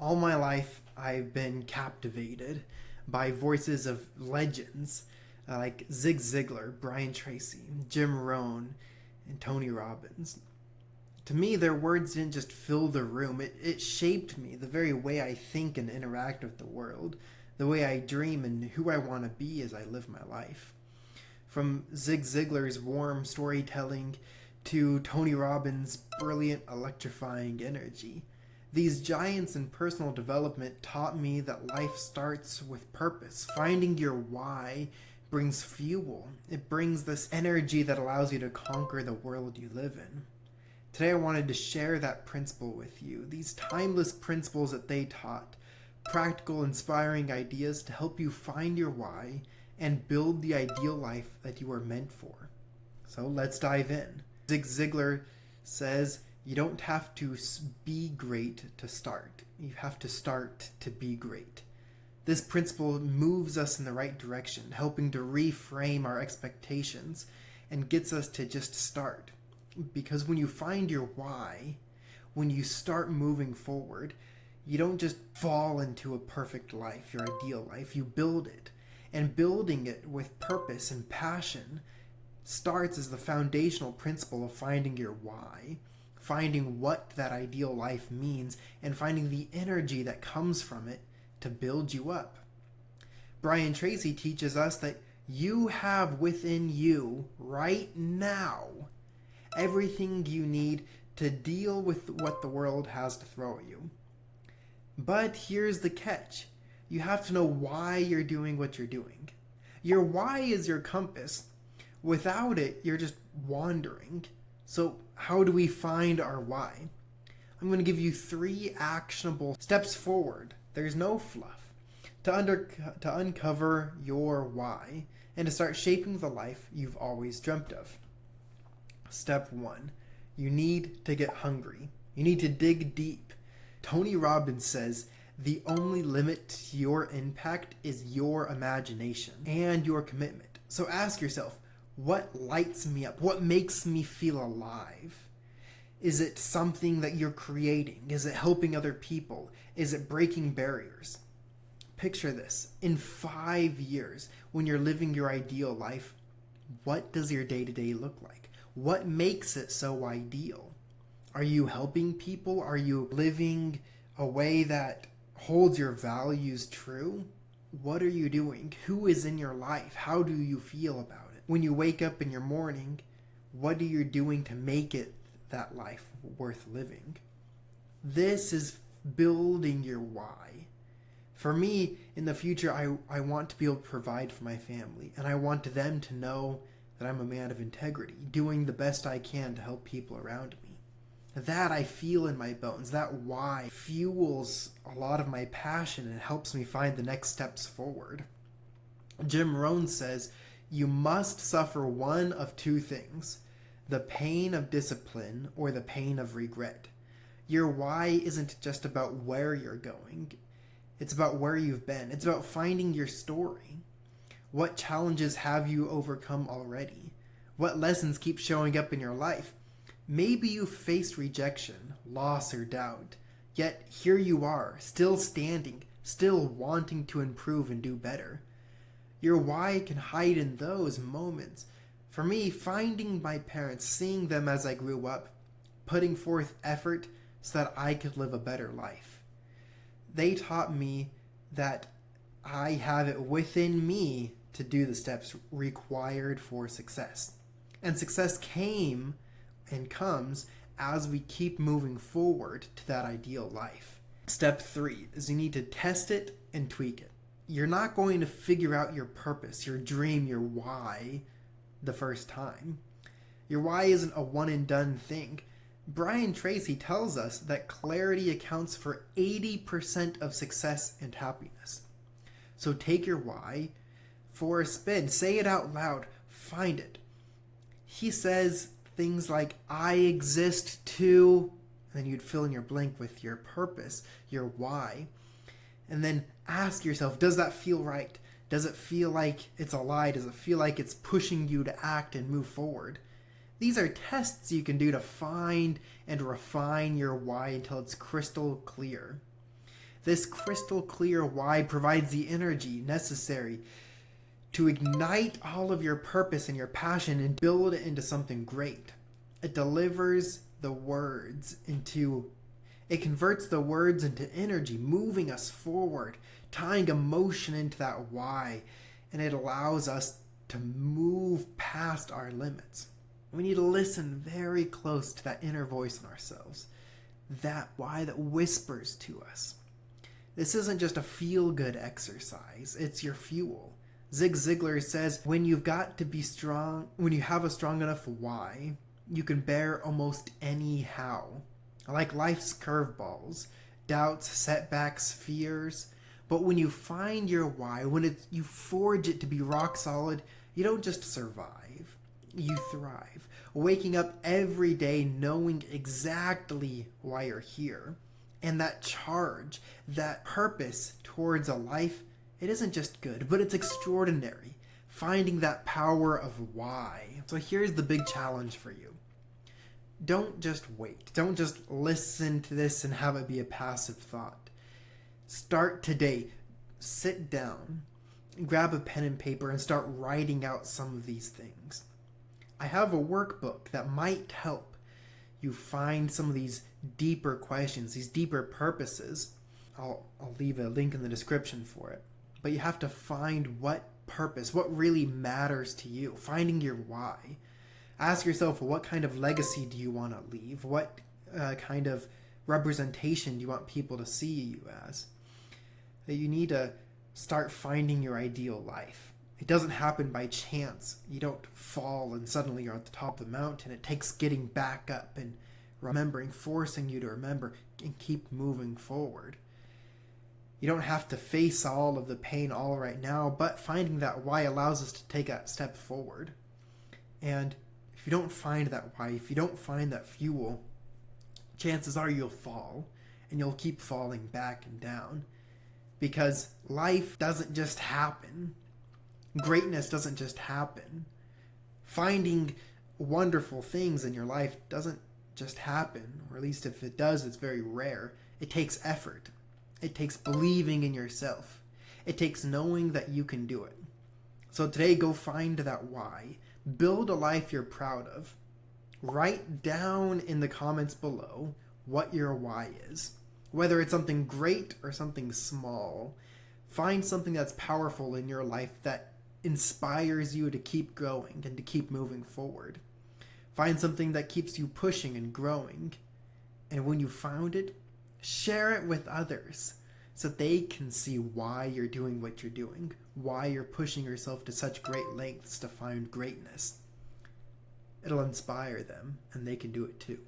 All my life, I've been captivated by voices of legends like Zig Ziglar, Brian Tracy, Jim Rohn, and Tony Robbins. To me, their words didn't just fill the room, it shaped me, the very way I think and interact with the world, the way I dream and who I want to be as I live my life. From Zig Ziglar's warm storytelling to Tony Robbins' brilliant, electrifying energy. These giants in personal development taught me that life starts with purpose. Finding your why brings fuel. It brings this energy that allows you to conquer the world you live in. Today I wanted to share that principle with you. These timeless principles that they taught. Practical, inspiring ideas to help you find your why and build the ideal life that you are meant for. So let's dive in. Zig Ziglar says, you don't have to be great to start. You have to start to be great. This principle moves us in the right direction, helping to reframe our expectations and gets us to just start. Because when you find your why, when you start moving forward, you don't just fall into a perfect life, your ideal life. You build it. And building it with purpose and passion starts as the foundational principle of finding your why, finding what that ideal life means, and finding the energy that comes from it to build you up. Brian Tracy teaches us that you have within you right now everything you need to deal with what the world has to throw at you. But here's the catch. You have to know why you're doing what you're doing. Your why is your compass. Without it, you're just wandering. So how do we find our why? I'm going to give you 3 actionable steps forward. There's no fluff. To uncover your why and to start shaping the life you've always dreamt of. Step 1. You need to get hungry. You need to dig deep. Tony Robbins says, the only limit to your impact is your imagination and your commitment. So ask yourself, what lights me up? What makes me feel alive? Is it something that you're creating? Is it helping other people? Is it breaking barriers? Picture this. In 5 years, when you're living your ideal life, what does your day-to-day look like? What makes it so ideal? Are you helping people? Are you living a way that holds your values true? What are you doing? Who is in your life? How do you feel about it? When you wake up in your morning, what are you doing to make it that life worth living? This is building your why. For me, in the future, I want to be able to provide for my family, and I want them to know that I'm a man of integrity, doing the best I can to help people around me. That I feel in my bones. That why fuels a lot of my passion and helps me find the next steps forward. Jim Rohn says, you must suffer one of 2 things, the pain of discipline or the pain of regret. Your why isn't just about where you're going. It's about where you've been. It's about finding your story. What challenges have you overcome already? What lessons keep showing up in your life? Maybe you faced rejection, loss, or doubt, yet here you are, still standing, still wanting to improve and do better. Your why can hide in those moments. For me, finding my parents, seeing them as I grew up, putting forth effort so that I could live a better life. They taught me that I have it within me to do the steps required for success. And success came and comes as we keep moving forward to that ideal life. Step 3 is you need to test it and tweak it. You're not going to figure out your purpose, your dream, your why the first time. Your why isn't a one and done thing. Brian Tracy tells us that clarity accounts for 80% of success and happiness. So take your why for a spin. Say it out loud. Find it. He says things like, I exist to, and then you'd fill in your blank with your purpose, your why. And then ask yourself, does that feel right? Does it feel like it's a lie? Does it feel like it's pushing you to act and move forward? These are tests you can do to find and refine your why until it's crystal clear. This crystal clear why provides the energy necessary to ignite all of your purpose and your passion and build it into something great. It delivers the words into, it converts the words into energy, moving us forward, tying emotion into that why, and it allows us to move past our limits. We need to listen very close to that inner voice in ourselves, that why that whispers to us. This isn't just a feel-good exercise, it's your fuel. Zig Ziglar says, when you've got to be strong, when you have a strong enough why, you can bear almost any how. Like life's curveballs, doubts, setbacks, fears. But when you find your why, when you forge it to be rock solid, you don't just survive, you thrive. Waking up every day knowing exactly why you're here. And that charge, that purpose towards a life, it isn't just good, but it's extraordinary. Finding that power of why. So here's the big challenge for you. Don't just wait. Don't just listen to this and have it be a passive thought. Start today. Sit down, grab a pen and paper, and start writing out some of these things. I have a workbook that might help you find some of these deeper questions, these deeper purposes. I'll leave a link in the description for it. But you have to find what purpose, what really matters to you, finding your why. Ask yourself, what kind of legacy do you want to leave? What kind of representation do you want people to see you as? You need to start finding your ideal life. It doesn't happen by chance. You don't fall and suddenly you're at the top of the mountain. It takes getting back up and remembering, forcing you to remember and keep moving forward. You don't have to face all of the pain all right now, but finding that why allows us to take a step forward. And if you don't find that why, if you don't find that fuel, chances are you'll fall and you'll keep falling back and down, because life doesn't just happen. Greatness doesn't just happen. Finding wonderful things in your life doesn't just happen, or at least if it does, it's very rare. It takes effort. It takes believing in yourself. It takes knowing that you can do it. So today, go find that why. Build a life you're proud of. Write down in the comments below what your why is. Whether it's something great or something small, find something that's powerful in your life that inspires you to keep going and to keep moving forward. Find something that keeps you pushing and growing. And when you found it, share it with others so they can see why you're doing what you're doing, why you're pushing yourself to such great lengths to find greatness. It'll inspire them, and they can do it too.